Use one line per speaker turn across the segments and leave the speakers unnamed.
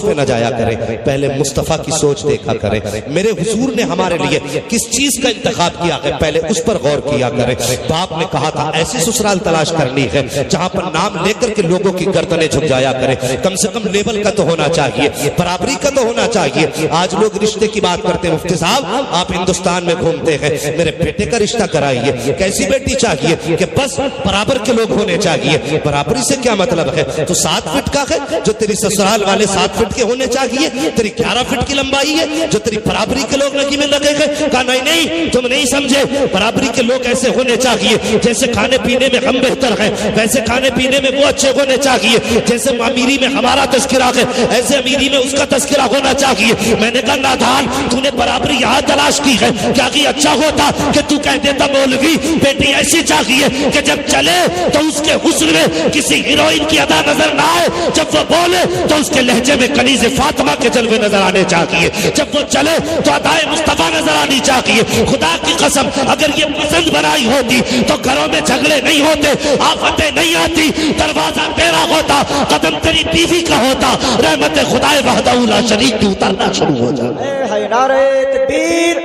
سوچ پہ نہ جایا کریں، پہلے مصطفیٰ کی سوچ دیکھا کریں۔ میرے حضور نے ہمارے لیے کس چیز کا انتخاب کیا ہے پہلے اس پر غور کیا کریں۔ باپ نے کہا تھا ایسی سسرال تلاش کرنی ہے جہاں پر نام لے کر کے لوگوں کی گردنیں جھک جایا کریں، کم سے کم لیبل کا تو ہونا چاہیے، برابری کا تو ہونا چاہیے۔ آج لوگ رشتے کی بات کرتے ہیں، مفتی صاحب آپ ہندوستان میں گھومتے ہیں، میرے بیٹے کا رشتہ کرائیے، کیسی بیٹی چاہیے کہ بس برابر کے لوگ ہونے چاہیے۔ برابری سے کیا مطلب ہے؟ تو 7 فٹ کا ہے جو تیری سسرال والے 7 فٹ کے ہونے چاہیے، تیری 11 فٹ کی لمبائی ہے جو تیری برابری کے لوگ لگی میں لگے گئے۔ کہا نہیں تم نہیں سمجھے، برابری کے لوگ ایسے ہونے چاہیے جیسے کھانے پینے میں ہم بہتر ہیں ویسے کھانے پینے میں وہ اچھے ہونے چاہیے، جیسے امیری میں ہمارا تذکرہ ہے ایسے امیری میں اس کا تذکرہ ہونا چاہیے۔ میں نے کہا نادان تو نے برابری یہاں تلاش کی ہے، کیا کہ اچھا ہوتا کہ تو کہہ دیتا مولوی بیٹی ایسی چاہیے کہ جب چلے تو اس کے حسن میں کسی ہیروئن کی ادا نظر نہ آئے، جب وہ بولے تو اس کے لہجے میں کنیز فاطمہ کے جلوے نظر آنے چاہیے، جب وہ چلے تو ادائے مصطفیٰ نظر آنی چاہیے۔ خدا کی قسم اگر یہ پسند بنائی ہوتی تو گھروں میں جھگڑے نہیں ہوتے، آفتیں نہیں آتی، دروازہ تیرا ہوتا، قدم تیری بیوی کا ہوتا، رحمت خدا وحدہ لا شریک کی اترنا شروع ہو جائے۔
ہے نعرہ تکبیر،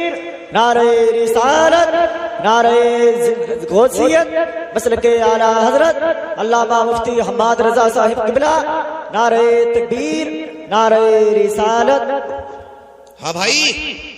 نعرہ رسالت، نعرہ غوثیت، مسلک اعلیٰ حضرت علامہ مفتی حماد رضا صاحب قبلہ، نعرہ تکبیر، نعرہ رسالت۔
ہاں بھائی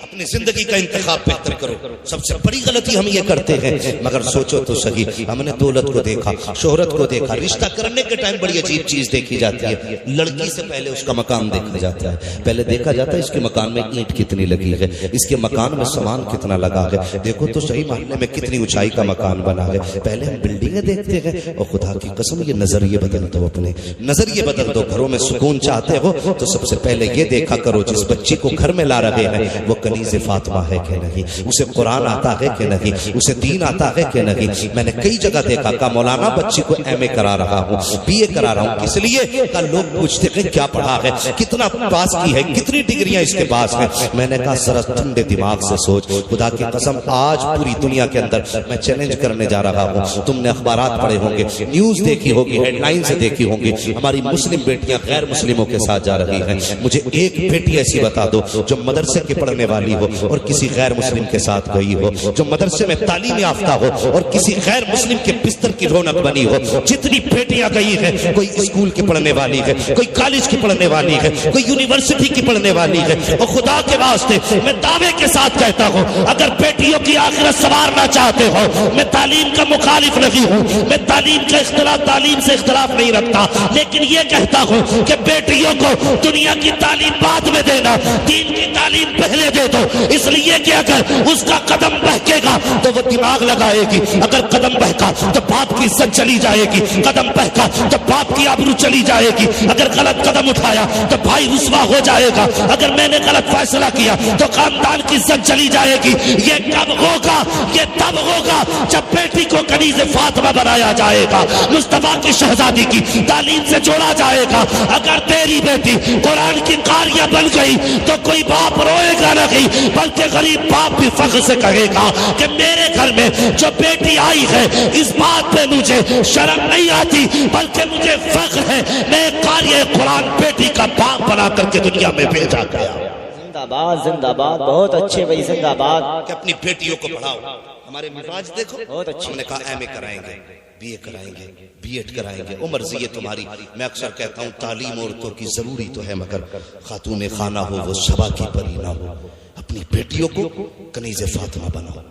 اپنی زندگی کا انتخاب بہتر کرو۔ سب سے بڑی غلطی ہم یہ کرتے ہیں، مگر سوچو تو صحیح، ہم نے دولت کو دیکھا، شہرت کو دیکھا، رشتہ کرنے کے ٹائم بڑی عجیب چیز دیکھی جاتی ہے، لڑکی سے پہلے اس کا مکان دیکھا جاتا ہے، پہلے دیکھا جاتا ہے اس کے مکان میں اینٹ کتنی لگی ہے، اس کے مکان میں سامان کتنا لگا ہے، دیکھو تو صحیح محلے میں کتنی اونچائی کا مکان بنا ہے۔ پہلے ہم بلڈنگیں دیکھتے ہیں، اور خدا کی قسم یہ نظریے بدل دو، اپنے نظریے بدل دو۔ گھروں میں سکون چاہتے ہو تو سب سے پہلے یہ دیکھا کرو جس بچی کو گھر میں لا رہے ہیں وہ کنیز فاطمہ ہے کہ نہیں، اسے قرآن آتا ہے کہ نہیں، اسے دین آتا ہے کہ نہیں۔ میں نے کئی جگہ دیکھا کہ مولانا بچی کو ایم اے کرا رہا ہوں، بی اے کرا رہا ہوں، کس لیے کہ لوگ پوچھتے ہیں کیا پڑھا ہے، کتنا پاس کی ہے، کتنی ڈگریاں اس کے پاس ہیں۔ میں نے کہا ذرا ٹھنڈے دماغ سے سوچ، خدا کی قسم آج پوری دنیا کے اندر میں چیلنج کرنے جا رہا ہوں، تم نے اخبارات پڑھے ہوں گے، نیوز دیکھی ہوگی، ہیڈ لائن سے دیکھی ہوں گی، ہماری مسلم بیٹیاں غیر مسلموں کے ساتھ جا رہی ہیں۔ مجھے ایک بیٹی ایسی بتا دو جو مدرسے کے پڑھنے والی ہو اور کسی غیر مسلم کے ساتھ گئی ہو، جو مدرسے میں تعلیم یافتہ ہو اور کسی غیر مسلم کے بستر کی رونق بنی ہو۔ جتنی بیٹیاں گئی ہیں، کوئی اسکول کی پڑھنے والی ہے، کوئی کالج کی پڑھنے والی ہے، کوئی یونیورسٹی کی پڑھنے والی ہے، اور خدا کے واسطے میں دعوے کے ساتھ کہتا ہوں اگر بیٹیوں کی آخرت سنوارنا چاہتے ہو، میں تعلیم کا مخالف نہیں ہوں، میں تعلیم سے اختلاف نہیں رکھتا، لیکن یہ کہتا ہوں کہ بیٹیوں کو دنیا کی تعلیم بعد میں دینا، دین کی تعلیم پہلے دے دو، اس لیے کہ اگر اس کا قدم بہکے گا تو وہ دماغ لگائے گی، اگر قدم بہکا تو باپ کی عزت چلی جائے گی، قدم بہکا تو باپ کی آبرو چلی جائے گی، اگر غلط قدم اٹھایا تو بھائی رسوا ہو جائے گا، اگر میں نے غلط فیصلہ کیا تو خاندان کی عزت چلی جائے گی۔ یہ کب ہوگا؟ یہ تب ہوگا جب بیٹی کو کنیز فاطمہ بنایا جائے گا، مصطفیٰ کی شہزادی کی تعلیم سے جوڑا جائے گا۔ اگر تیری بیٹی قرآن کی قاریہ بن گئی تو کوئی باپ روئے گا نہیں، بلکہ غریب باپ بھی فخر سے کہے گا کہ میرے گھر میں جو بیٹی آئی ہے اس بات پہ مجھے شرم نہیں آتی بلکہ مجھے فخر ہے، میں قاریہ قرآن بیٹی کا باپ بنا کر کے دنیا میں بھیجا گیا۔
زندہ باد، زندہ باد، بہت اچھے بھائی، زندہ باد۔
کہ اپنی بیٹیوں کو پڑھاؤ۔ ہمارے مزاج دیکھو،
بہت اچھے۔
ہم نے کہا ایم اے کرائیں گے، بی اے کرائیں گے، بی ایڈ کرائیں گے، وہ مرضی ہے تمہاری۔ میں اکثر کہتا ہوں تعلیم عورتوں کی ضروری تو ہے مگر خاتون خانہ ہو وہ صبا کی پری نہ ہو۔ اپنی بیٹیوں کو کنیز فاطمہ بناؤ،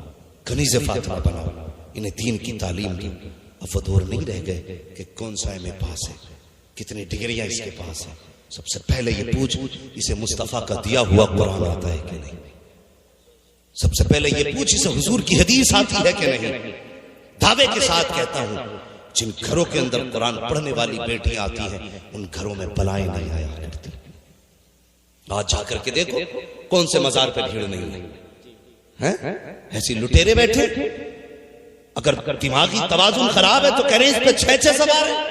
کنیز فاطمہ بناؤ، انہیں دین کی تعلیم دو۔ اب وہ دور نہیں رہ گئے کہ کون سا ایم اے پاس ہے، کتنی ڈگریاں اس کے پاس ہیں۔ سب سے پہلے یہ پوچھ اسے مصطفیٰ کا دیا ہوا قرآن آتا ہے کہ نہیں، سب سے پہلے یہ پوچھ اسے حضور کی حدیث آتی ہے کہ نہیں۔ دعوے کے ساتھ کہتا ہوں جن گھروں کے اندر قرآن پڑھنے والی بیٹیاں آتی ہیں ان گھروں میں بلائیں نہیں آیا کرتی۔ آج جا کر کے دیکھو کون سے مزار پہ بھیڑ نہیں ہے، ایسی لٹیرے بیٹھے۔ اگر دماغی توازن خراب ہے تو کہہ رہے اس پہ 6 سوار ہیں،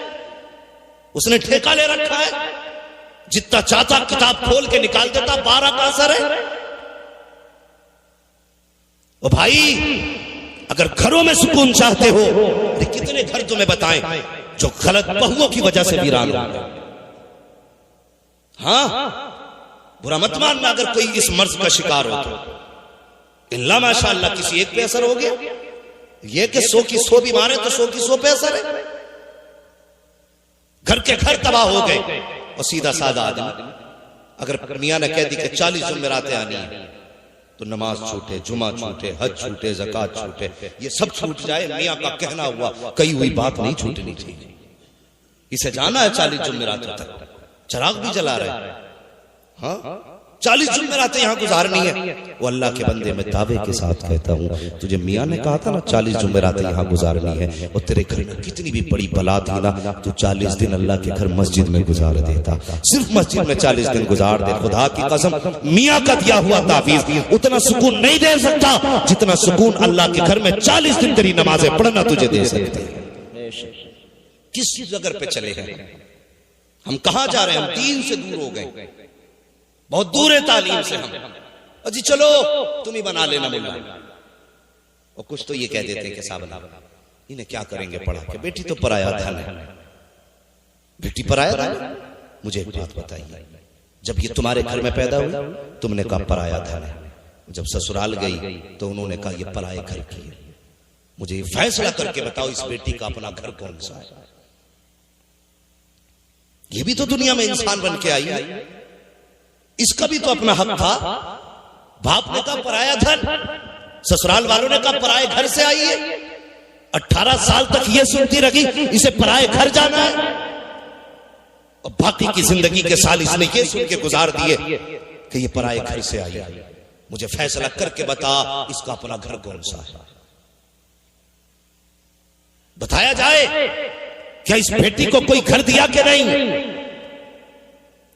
اس نے ٹھیکہ لے رکھا ہے، جتنا چاہتا کتاب کھول کے نکال دیتا، 12 کا اثر ہے۔ او بھائی اگر گھروں میں سکون چاہتے ہو، کتنے گھر تمہیں بتائیں جو غلط بہوؤں کی وجہ سے ویران ہو گئے۔ ہاں برا مت ماننا اگر کوئی اس مرض کا شکار ہو تو، اللہ ماشاء اللہ کسی ایک پہ اثر ہو گیا، یہ کہ 100 کی 100 بیمار ہے تو 100 کی 100 پہ اثر ہے، گھر کے گھر تباہ ہو گئے۔ اور سیدھا سادہ آدمی اگر میاں نے کہہ دی کہ 40 جمعراتیں آنی ہیں تو نماز چھوٹے، جمعہ چھوٹے، حج چھوٹے، زکوٰۃ چھوٹے، یہ سب چھوٹ جائے، میاں کا کہنا ہوا کئی ہوئی بات نہیں چھوٹنی چاہیے۔ اسے جانا ہے 40 جمعراتوں تک، چراغ بھی جلا رہے ہیں، ہاں 40 جمعراتیں یہاں گزارنی ہے۔ وہ اللہ کے بندے میں دعوے کے ساتھ کہتا ہوں، تجھے میاں نے کہا تھا نا 40 جمعراتیں یہاں گزارنی ہے، اور تیرے گھر میں کتنی بھی بڑی بلا تھی نا، تو 40 دن اللہ کے گھر مسجد میں گزار دیتا، صرف مسجد میں 40 دن گزار دے۔ خدا کی قسم میاں کا دیا ہوا تعویذ اتنا سکون نہیں دے سکتا جتنا سکون اللہ کے گھر میں 40 دن تیری نمازیں پڑھنا تجھے دے سکتے ہیں۔ کس جگہ پہ چلے ہیں ہم؟ کہاں جا رہے ہیں ہم؟ دین سے دور ہو گئے، بہت دور ہے تعلیم سے ہم۔ جی چلو تم ہی بنا لینا ملا، اور کچھ تو یہ کہہ دیتے کہ صاحب انہیں کیا کریں گے پڑھا کے، بیٹی تو پرایا دھن ہے، بیٹی پرایا دھن ہے۔ مجھے ایک بات بتائیے، جب یہ تمہارے گھر میں پیدا ہوئی تم نے کہا پرایا دھن ہے، جب سسرال گئی تو انہوں نے کہا یہ پرائے گھر کی ہے۔ مجھے یہ فیصلہ کر کے بتاؤ اس بیٹی کا اپنا گھر کون سا ہے؟ یہ بھی تو دنیا میں انسان بن کے آئی ہے، اس کا بھی تو اپنا حق تھا۔ باپ نے کہا پرایا دھن، سسرال والوں نے کہا پرائے گھر سے آئی ہے، 18 سال تک یہ سنتی رہی اسے پرائے گھر جانا ہے، اور باقی کی زندگی کے سال اس نے یہ سن کے گزار دیے کہ یہ پرائے گھر سے آئی ہے۔ مجھے فیصلہ کر کے بتا اس کا اپنا گھر کون سا ہے، بتایا جائے کیا اس بیٹی کو کوئی گھر دیا کہ نہیں؟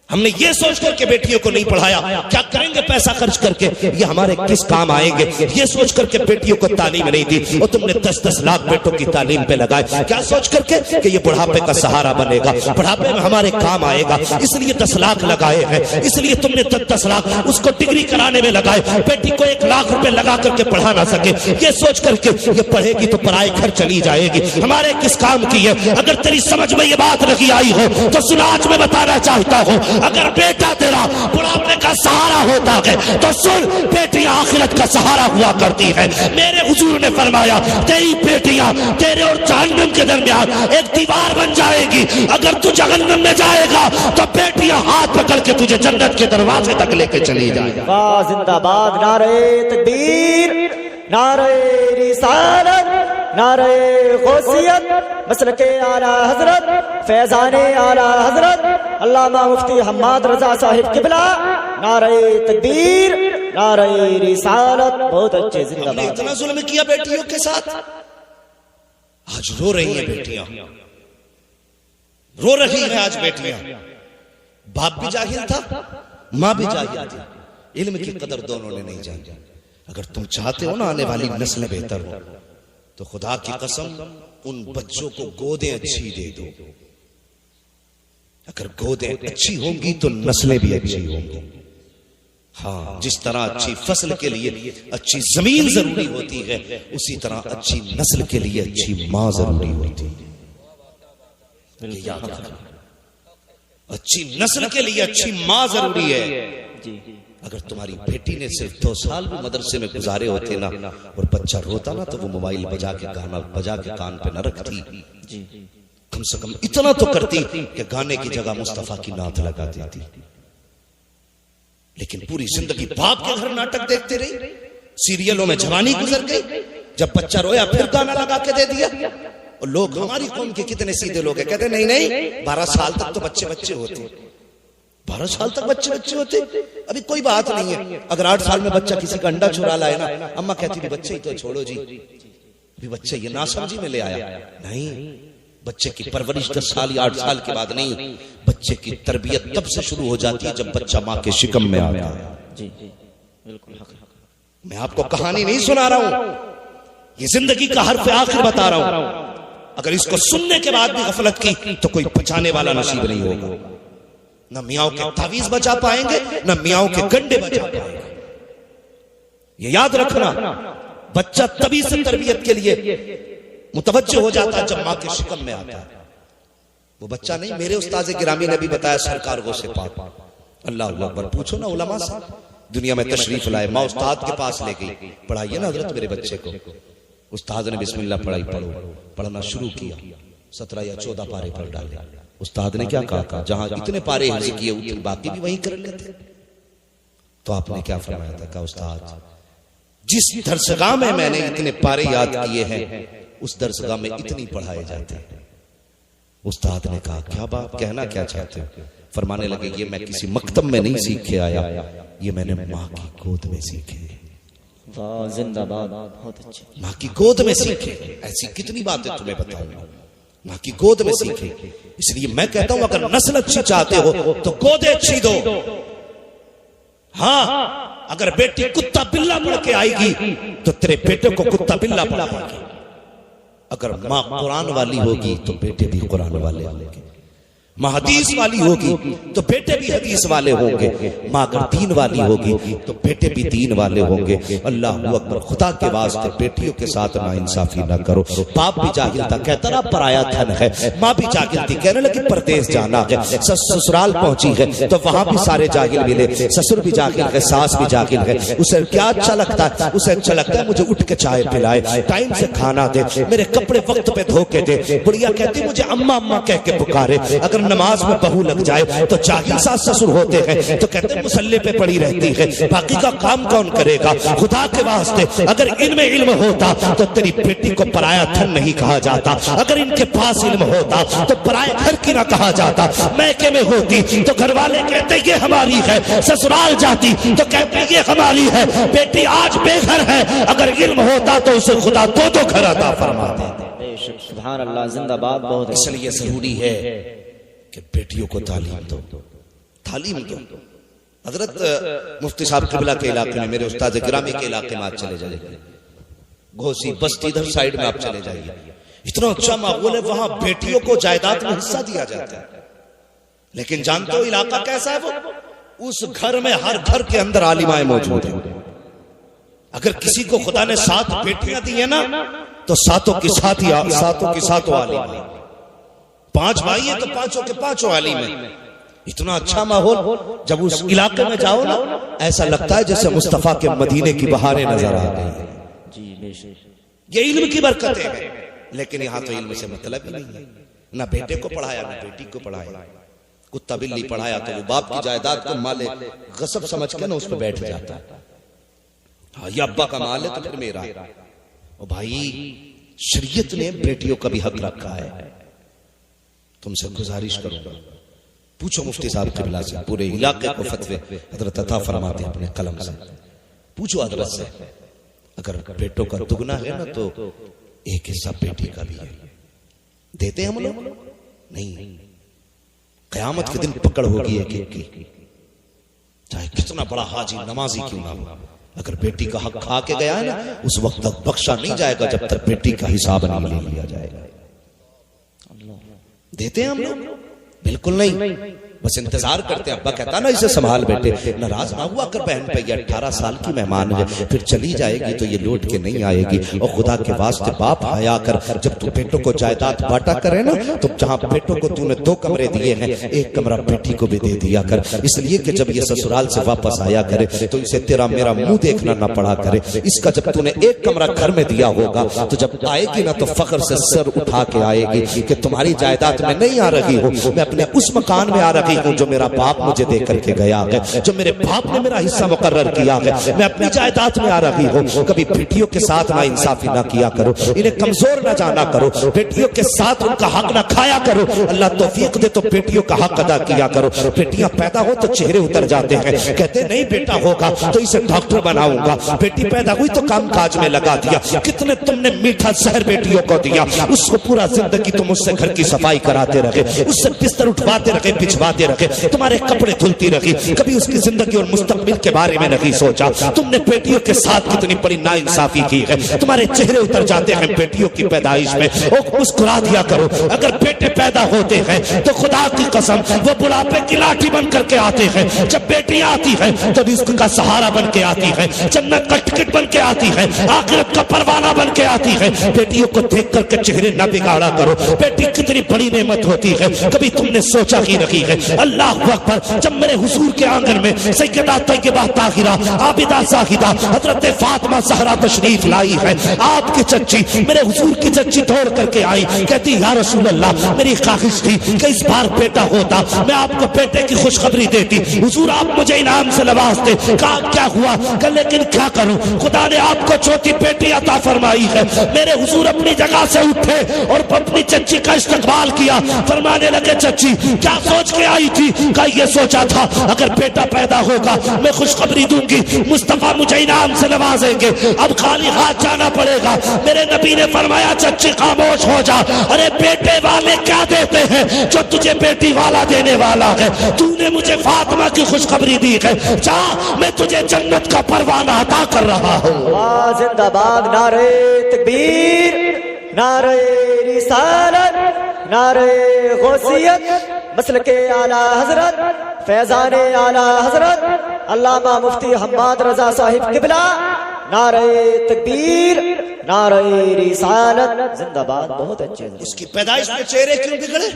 ہم نے یہ سوچ کر کے بیٹیوں کو نہیں پڑھایا کیا کریں گے پیسہ خرچ کر کے، یہ ہمارے کس کام آئیں گے، یہ سوچ کر کے بیٹیوں کو تعلیم نہیں دی، اور تم نے 10-10 لاکھ بیٹوں کی تعلیم پہ لگائے، کیا سوچ کر کے کہ یہ بڑھاپے کا سہارا بنے گا، بڑھاپے میں ہمارے کام آئے گا، اس لیے 10 لاکھ لگائے ہیں، اس لیے تم نے 10 لاکھ اس کو ڈگری کرانے میں لگائے، بیٹی کو 1 لاکھ روپے لگا کر کے پڑھا نہ سکے، یہ سوچ کر کے یہ پڑھے گی تو پرائے گھر چلی جائے گی، ہمارے کس کام کی ہے؟ اگر تیری سمجھ میں یہ بات نہیں آئی ہو تو سن، آج میں بتانا چاہتا ہوں، اگر بیٹا تیرا بڑھاپے کا سہارا ہوتا ہے تو سن، بیٹیاں آخرت کا سہارا ہوا کرتی ہے۔ میرے حضور نے فرمایا تیری بیٹیاں تیرے اور جہنم کے درمیان ایک دیوار بن جائے گی، اگر تو جہنم میں جائے گا تو بیٹیاں ہاتھ پکڑ کے تجھے جنت کے دروازے تک لے کے چلی جائے گی۔
واہ زندہ باد، نعرہ تکبیر، نعرہ رسالت، نعرہ غوثیت، مسلک اعلی حضرت، فیضان اعلی حضرت علامہ مفتی حماد رضا صاحب قبلہ، نعرہ تکبیر، نعرہ رسالت۔ بہت اچھے، زندہ
ہم نے
باد۔
اتنا ظلم کیا بیٹیوں کے ساتھ، آج رو رہی ہیں بیٹیاں، رو رہی ہیں آج بیٹیاں۔ باپ بھی جاہل تھا، ماں بھی جاہل تھی، علم کی قدر دونوں نے نہیں جانی۔ اگر تم چاہتے ہو نا آنے والی نسلیں بہتر ہو تو خدا کی قسم ان بچوں کو گودیں اچھی دے دو، اگر گودیں اچھی ہوں گی تو نسلیں بھی اچھی ہوں گی۔ ہاں، جس طرح اچھی فصل کے لیے اچھی زمین ضروری ہوتی ہے، اسی طرح اچھی نسل کے لیے اچھی ماں ضروری ہوتی ہے، یہ یاد رکھنا۔ اچھی نسل کے لیے اچھی ماں ضروری ہے۔ اگر تمہاری بیٹی نے صرف 2 سال بھی مدرسے میں گزارے ہوتے نا، اور بچہ روتا نا تو وہ موبائل بجا کے گانا بجا کے کان پہ نہ رکھتی، کم سے کم اتنا تو کرتی کہ گانے کی جگہ مصطفیٰ کی نعت لگا دیتی۔ لیکن پوری زندگی باپ کے گھر ناٹک دیکھتے رہی، سیریلوں میں جوانی گزر گئی، جب بچہ رویا پھر گانا لگا کے دے دیا۔ اور لوگ، ہماری قوم کے کتنے سیدھے لوگ ہیں، کہتے نہیں نہیں 12 سال تک تو بچے بچے ہوتے، 12 سال تک بچے بچے ہوتے، ابھی کوئی بات نہیں ہے۔ اگر 8 سال میں بچہ کسی کا انڈا چرا لائے نا، اماں کہتی تھی بچے ہی تو چھوڑو جی، ابھی بچے یہ ناسمجھی میں لے آیا۔ نہیں، بچے کی پرورش 10 سال یا 8 سال کے بعد نہیں، بچے کی تربیت تب سے شروع ہو جاتی ہے جب بچہ ماں کے شکم میں آتا ہے۔ میں آپ کو کہانی نہیں سنا رہا ہوں، یہ زندگی کا حرف آخر بتا رہا ہوں۔ اگر اس کو سننے کے بعد بھی غفلت کی تو کوئی بچانے والا نصیب نہیں ہوگا، نہ میاں کے تعویذ بچا پائیں گے، نہ میاں کے گنڈے بچا پائیں گے۔ یہ یاد رکھنا، بچہ تبھی سے تربیت کے لیے متوجہ ہو جاتا ہے جب ماں کے شکم میں آتا ہے۔ وہ بچہ نہیں، میرے استاذ گرامی نے بھی بتایا، سرکار غوث پاک اللہ اکبر. پوچھو نا علماء سے, دنیا میں تشریف لائے, ماں استاد کے پاس لے گئی, پڑھائیے نا حضرت میرے بچے کو. استاد نے بسم اللہ پڑھائی, پڑھنا شروع کیا, 17 یا 14 پارے پڑھ ڈالے. استاد نے کیا کہا, جہاں اتنے پارے حفظ کیے باقی بھی وہیں کر لیتے. تو آپ نے کیا فرمایا تھا, کہا استاد جس درسگاہ میں نے اتنے پارے یاد کیے ہیں اس درسگاہ میں اتنی پڑھائے جاتے ہیں. استاد نے کہا کیا بات, کہنا کیا چاہتے ہو؟ فرمانے لگے یہ میں کسی مکتب میں نہیں سیکھ کے آیا, یہ میں نے ماں کی گود میں سیکھے.
واہ زندہ باد, بہت اچھے.
ماں کی گود میں سیکھے. ایسی کتنی باتیں تمہیں بتاؤں گا, ماں کی گود میں سیکھے. اس لیے میں کہتا ہوں اگر نسل اچھی چاہتے ہو تو گودیں اچھی دو. ہاں اگر بیٹی کتا بلا پڑھ کے آئے گی تو تیرے بیٹے کو کتا بلا پڑھا گی. اگر ماں قرآن والی ہوگی تو بیٹے بھی قرآن والے ہوں گے. ماں حدیث والی ہوگی تو بیٹے بھی حدیث والے ہوں گے. ماں اگر دین والی ہوگی تو بیٹے بھی دین والے ہوں گے. اللہ اکبر. خدا کے واسطے بیٹیوں کے ساتھ ناانصافی نہ کرو. باپ بھی جاہل تھا, کہتا رہا پرایا دھن ہے. ماں بھی جاہل تھی, کہنے لگی پردیس جانا ہے. سسرال پہنچی ہے تو وہاں بھی سارے جاہل ملے. سسر بھی جاہل ہے, ساس بھی جاہل ہے. اسے کیا اچھا لگتا ہے, اسے اچھا لگتا ہے مجھے اٹھ کے چائے پلائے, ٹائم سے کھانا دے, میرے کپڑے وقت پہ دھو کے دے. بڑھیا کہتی مجھے اماں اماں کہہ کے پکارے. اگر نماز میں بہو لگ جائے تو جاہل ساس سسر ہوتے ہیں تو کہتے ہیں مسلح پہ پڑی رہتی ہے, باقی کا کام کون کرے گا. خدا کے واسطے اگر ان میں علم ہوتا تو تیری بیٹی کو پرایا دھن نہیں کہا جاتا. اگر ان کے پاس علم ہوتا تو پرائے گھر کی نہ کہا جاتا. میکے میں ہوتی تو گھر والے کہتے یہ ہماری ہے, سسرال جاتی تو کہتے یہ ہماری ہے. بیٹی آج بے گھر ہے, اگر علم ہوتا تو اسے خدا دو گھر عطا فرما دے.
سبحان اللہ, زندہ باد. بہت
اس لیے ضروری ہے کہ بیٹیوں کو تعلیم دو, تعلیم دو. حضرت مفتی صاحب قبلہ کے علاقے میں, میرے استاد گرامی کے علاقے میں آپ چلے جائیے, گھوسی بستی ادھر سائیڈ میں آپ چلے جائیے, اتنا اچھا ماحول ہے. وہاں بیٹیوں کو جائیداد میں حصہ دیا جاتا ہے. لیکن جانتے ہو علاقہ کیسا ہے وہ, اس گھر میں ہر گھر کے اندر عالمائیں موجود ہیں. اگر کسی کو خدا نے 7 بیٹیاں دی ہیں نا تو 7 کی 7 عالم ہیں. 5 بھائی ہیں تو 5 کے 5 عالم ہیں. اتنا اچھا ماحول. جب اس علاقے میں جاؤ نا ایسا لگتا ہے جیسے مصطفیٰ کے مدینے کی بہاریں نظر آ گئی. یہ علم کی برکتیں ہیں. لیکن یہاں تو علم سے مطلب ہی نہیں ہے. نہ بیٹے کو پڑھایا نہ بیٹی کو پڑھایا. کتا بلی پڑھایا تو وہ باپ کی جائیداد کو مال غصب سمجھ کے نا اس پہ بیٹھ جاتا ہے. یہ ابا کا مال ہے تو پھر میرا. او بھائی شریعت نے بیٹیوں کا بھی حق رکھا ہے. تم سے گزارش کروں گا, پوچھو مفتی صاحب قبلہ سے, پورے علاقے کو فتوے حضرت عطا فرماتے ہیں اپنے قلم سے. پوچھو حضرت سے, اگر بیٹوں کا دگنا ہے نا تو ایک حصہ بیٹی کا بھی ہے. دیتے ہم لوگ نہیں. قیامت کے دن پکڑ ہوگی ایک ایک کی, چاہے کتنا بڑا حاجی نمازی کیوں نہ ہو. اگر بیٹی کا حق کھا کے گیا ہے نا اس وقت تک بخشا نہیں جائے گا جب تک بیٹی کا حساب نہیں لے لیا جائے گا. دیتے ہیں ہم لوگ؟ بالکل نہیں. بس انتظار کرتے ہیں. ابا کہتا نا اسے سنبھال بیٹے, ناراض نہ ہوا کر بہن پہ, یہ 18 سال کی مہمان ہے, پھر چلی جائے گی تو یہ لوٹ کے نہیں آئے گی. اور خدا کے واسطے باپ حیا کر, جب تو بیٹوں کو جائیداد بانٹا کرے نا تو جہاں بیٹوں کو تو نے 2 کمرے دیے ہیں, 1 کمرہ بیٹی کو بھی دے دیا کر. اس لیے کہ جب یہ سسرال سے واپس آیا کرے تو اسے تیرا میرا منہ دیکھنا نہ پڑا کرے. اس کا جب تو نے 1 کمرہ گھر میں دیا ہوگا تو جب آئے گی نا تو فخر سے سر اٹھا کے آئے گی کہ تمہاری جائیداد میں نہیں آ رہی ہوں, میں اپنے اس مکان میں آ رہی ہوں جو میرا باپ مجھے دے کر کے گیا ہے, جو میرے باپ نے میرا حصہ مقرر کیا ہے. میں اپنی جائیداد میں آ رہی ہوں. کبھی بیٹیوں کے ساتھ نہ انصافی نہ کیا کرو, انہیں کمزور نہ جانا کرو, بیٹیوں کے ساتھ ان کا حق نہ کھایا کرو. اللہ توفیق دے تو بیٹیوں کا حق ادا کیا کرو. بیٹیاں پیدا ہو تو چہرے اتر جاتے ہیں, کہتے نہیں بیٹا ہوگا تو اسے ڈاکٹر بناؤں گا. بیٹی پیدا ہوئی تو کام کاج میں لگا دیا. کتنے تم نے میٹھا زہر بیٹیوں کو دیا, اس کو پورا زندگی تم اس سے گھر کی صفائی کراتے رہے, اس سے بستر اٹھواتے رہے, بچھواتے رہے, تمہارے کپڑے دھلتی رہی. کبھی اس کی زندگی اور مستقبل کے بارے میں نہیں سوچا. تم نے بیٹیوں کے ساتھ کتنی بڑی ناانصافی کی ہے. تمہارے چہرے اتر جاتے ہیں بیٹیوں کی پیدائش میں. مسکرا دیا کرو. اگر بیٹے پیدا ہوتے ہیں تو خدا کی قسم وہ بڑھاپے کی لاٹھی بن کر کے آتے ہیں. جب بیٹیاں آتی ہیں تو رزق کا سہارا بن کے آتی ہیں, جنت کا ٹکٹ بن کے آتی ہیں, آخرت کا پروانہ بن کے آتی ہیں. بیٹیوں کو دیکھ کر کے چہرے نہ بگاڑا کرو. بیٹی کتنی بڑی نعمت ہوتی ہے, کبھی تم نے سوچا ہی نہیں ہے. اللہ اکبر. جب میرے حضور کے آنگن میں سیدہ طیبہ طاہرہ عابدہ زاہدہ حضرت فاطمہ زہرا تشریف لائی ہے، آپ کی چچی میرے حضور کی چچی دوڑ کر کے آئی، کہتی یا رسول اللہ میری خواہش تھی کہ اس بار بیٹا ہوتا، میں آپ کو بیٹے کی خوشخبری دیتی، حضور آپ مجھے انعام سے نوازتے. کہا کیا ہوا؟ کہ لیکن کیا کروں، خدا نے آپ کو چھوٹی بیٹی عطا فرمائی ہے. میرے حضور اپنی جگہ سے اٹھے اور اپنی چچی کا استقبال کیا، فرمانے لگے چچی کیا سوچ کے آئی تھی؟ کہا یہ سوچا تھا اگر بیٹا پیدا ہوگا میں خوشخبری دوں گی، مصطفیٰ مجھے انعام سے نوازیں گے، اب خالی ہاتھ جانا پڑے گا. میرے نبی نے فرمایا چچی خاموش ہو جا، ارے بیٹے والے کیا دیتے ہیں جو تجھے بیٹی والا دینے والا ہے؟ تو نے مجھے فاطمہ کی خوشخبری دی ہے، جا میں تجھے جنت کا پروانہ عطا کر رہا ہوں.
زندہ باد نعرہ تکبیر، نعرہ رسالت، نعرہ غوثیت، مسلک اعلی حضرت فیضان اعلی حضرت علامہ مفتی حماد رضا صاحب قبلہ، نعرہ تکبیر، نعرہ رسالت، زندہ باد. بہت اچھے.
اس کی پیدائش میں چہرے کیوں بگڑے؟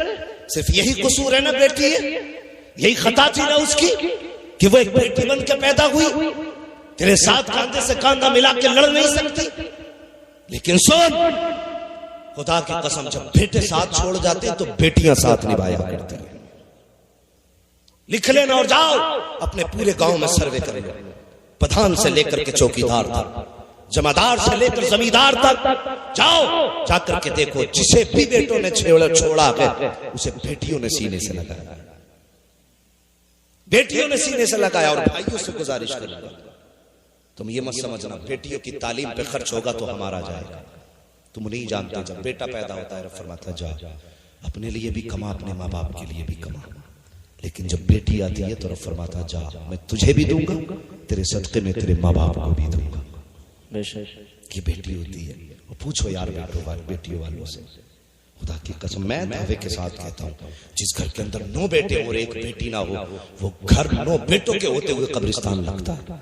صرف یہی قصور ہے نا بیٹی ہے، یہی خطا تھی نا اس کی کہ وہ ایک بیٹی بن کے پیدا ہوئی، تیرے ساتھ کاندھے سے کاندھا ملا کے لڑ نہیں سکتی. لیکن سن خدا کی قسم جب بیٹے ساتھ چھوڑ جاتے تو بیٹیاں ساتھ نبھایا کرتی ہیں. لکھ لینا اور جاؤ اپنے پورے گاؤں میں سروے کر لو، پٹھان سے لے کر کے چوکیدار تک، جمعدار سے لے کر زمیندار تک جاؤ، جا کر کے دیکھو جسے بھی بیٹوں نے چھوڑا ہے اسے بیٹیوں نے سینے سے لگایا، بیٹیوں نے سینے سے لگایا. اور بھائیوں سے گزارش کروں گا تم یہ مت سمجھنا بیٹیوں کی تعلیم پہ خرچ ہوگا تو ہمارا جائے گا. تم نہیں جانتے جب بیٹا پیدا ہوتا ہے رب فرماتا جا اپنے لیے بھی کما، اپنے ماں باپ کے لیے بھی کما، لیکن جب بیٹی آتی ہے تو رب فرماتا جا میں تجھے بھی دوں گا، تیرے صدقے میں تیرے ماں باپ کو بھی دوں گا. یہ بیٹی ہوتی ہے. اور پوچھو یار بیٹیوں والوں سے، خدا کی قسم میں دعوے کے ساتھ کہتا ہوں جس گھر کے اندر 9 بیٹے اور 1 بیٹی نہ ہو وہ گھر 9 بیٹوں کے ہوتے ہوئے قبرستان لگتا ہے.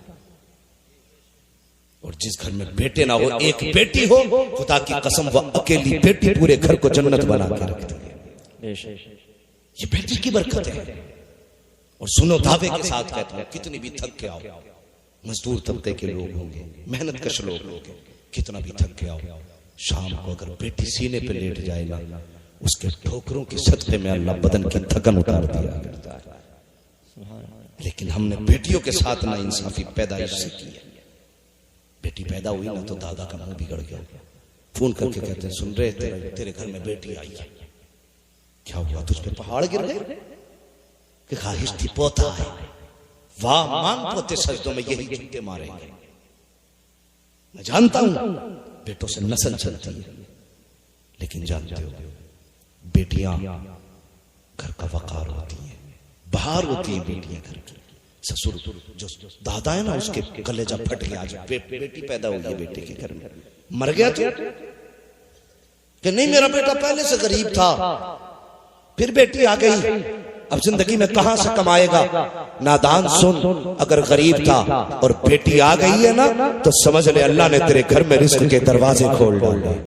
اور جس گھر میں بیٹے نہ ہو 1 بیٹی ہو خدا کی قسم وہ اکیلی بیٹی پورے گھر کو جنت بنا کے رکھتی ہے. یہ بیٹی کی برکت ہے. اور سنو دعوے کے ساتھ کہتا ہوں کتنی بھی تھک کے آؤ، مزدور طبقے کے لوگ ہوں گے، محنت کش لوگ ہوں گے، کتنا بھی تھک کے آؤ، شام کو اگر بیٹی سینے پہ لیٹ جائے نا اس کے ٹھوکروں کے صدقے میں اللہ بدن کی تھکن اتار دیا کرتا ہے. لیکن ہم نے بیٹیوں کے ساتھ نا انصافی پیدائش سے کی ہے. بیٹی پیدا ہوئی نا تو دادا کا منہ بگڑ گیا، فون کر کے کہتے ہیں سن رہے تیرے گھر میں بیٹی آئی ہے. کیا ہوا؟ تجھ پہ پہاڑ گر گئے کہ خواہش تھی پوتا ہے، واہ مانگ پوتے سجدوں میں یہی جھوٹے ماریں گے. میں جانتا ہوں بیٹوں سے نسل چلتی ہے، لیکن جانتے ہو بیٹیاں گھر کا وقار ہوتی ہیں، بہار ہوتی ہیں بیٹیاں گھر کی. سسر جو دادا ہے نا اس کے کلیجہ پھٹ گیا، آج بیٹی پیدا ہوئی ہے بیٹے کے گھر میں، مر گیا تو کہ نہیں میرا بیٹا پہلے سے غریب تھا پھر بیٹی آ گئی، اب زندگی میں کہاں سے کمائے گا؟ نادان سن، اگر غریب تھا اور بیٹی آ گئی ہے نا تو سمجھ لے اللہ نے تیرے گھر میں رزق کے دروازے کھول ڈالے.